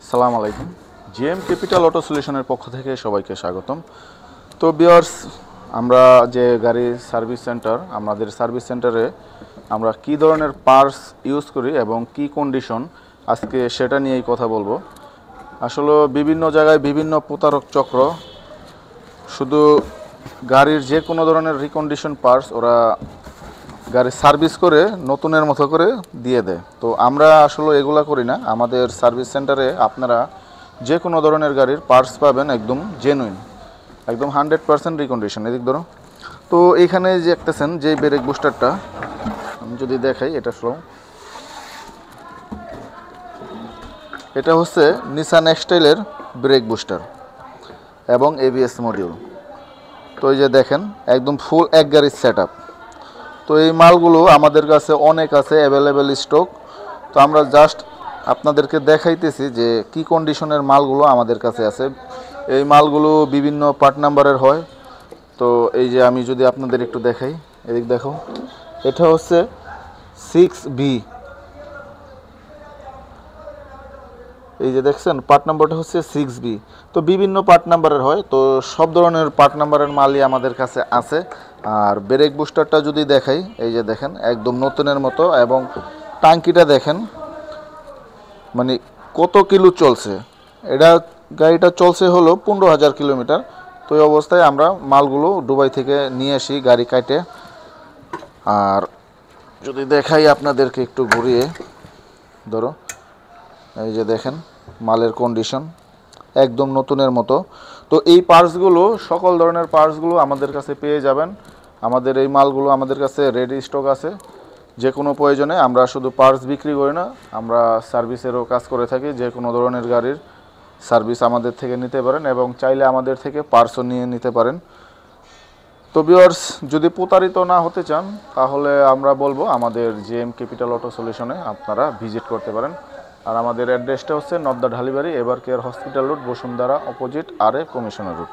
আসসালামু আলাইকুম। GM capital auto সলিউশনের পক্ষ থেকে সবাইকে স্বাগতম। তো ভিউয়ার্স, আমরা যে গাড়ির সার্ভিস সেন্টার, আমাদের সার্ভিস সেন্টারে আমরা কি ধরনের পার্টস ইউজ করি এবং কি কন্ডিশন, আজকে সেটা নিয়েই কথা বলবো। আসলে বিভিন্ন জায়গায় বিভিন্ন প্রতারক চক্র শুধু গাড়ির যে কোনো ধরনের রিকন্ডিশন পার্টস ওরা গাড়ি সার্ভিস করে নতুনের মতো করে দিয়ে দেয়। তো আমরা আসলে এগুলা করি না। আমাদের সার্ভিস সেন্টারে আপনারা যে কোনো ধরনের গাড়ির পার্টস পাবেন একদম জেনুইন, একদম 100% রিকন্ডিশন। এদিক ধরো। তো এইখানে যে দেখতেছেন যে ব্রেক বুস্টারটা, আমি যদি দেখাই, এটা স্লো, এটা হচ্ছে নিসান এক্সটাইলের ব্রেক বুস্টার এবং এবিএস মডিউল। তো এই যে দেখেন একদম ফুল এক গাড়ির সেট আপ। তো এই মালগুলো আমাদের কাছে অনেক আছে, অ্যাভেলেবেল স্টক। তো আমরা জাস্ট আপনাদেরকে দেখাইতেছি যে কি কন্ডিশনের মালগুলো আমাদের কাছে আছে। এই মালগুলো বিভিন্ন পার্ট নাম্বারের হয়। তো এই যে আমি যদি আপনাদের একটু দেখাই, এদিক দেখো, এটা হচ্ছে 6B। এই যে দেখছেন পার্ট নাম্বারটা হচ্ছে 6B। তো বিভিন্ন পার্ট নাম্বারের হয়। তো সব ধরনের পার্ট নাম্বারের মালই আমাদের কাছে আছে। আর ব্রেক বুস্টারটা যদি দেখাই, এই যে দেখেন একদম নতুনের মতো, এবং টাঙ্কিটা দেখেন মানে কত কিলো চলছে। এটা গাড়িটা চলছে হলো 15,000 কিলোমিটার। তো এই অবস্থায় আমরা মালগুলো দুবাই থেকে নিয়ে আসি গাড়ি কাটে। আর যদি দেখাই আপনাদেরকে একটু ঘুরিয়ে, ধরো এই যে দেখেন মালের কন্ডিশন একদম নতুনের মতো। তো এই পার্টসগুলো, সকল ধরনের পার্টসগুলো আমাদের কাছে পেয়ে যাবেন। আমাদের এই মালগুলো আমাদের কাছে রেডি স্টক আছে। যে কোনো প্রয়োজনে আমরা শুধু পার্টস বিক্রি করি না, আমরা সার্ভিসেরও কাজ করে থাকি। যে কোনো ধরনের গাড়ির সার্ভিস আমাদের থেকে নিতে পারেন এবং চাইলে আমাদের থেকে পার্টসও নিয়ে নিতে পারেন। তো ভিউয়ার্স, যদি প্রতারিত না হতে চান তাহলে আমরা বলবো আমাদের জিএম ক্যাপিটাল অটো সলিউশনে আপনারা ভিজিট করতে পারেন। আর আমাদের অ্যাড্রেসটা হচ্ছে Nadda Dhalibari, ever care hospital road, Bashundhara opposite, RA commissioner road.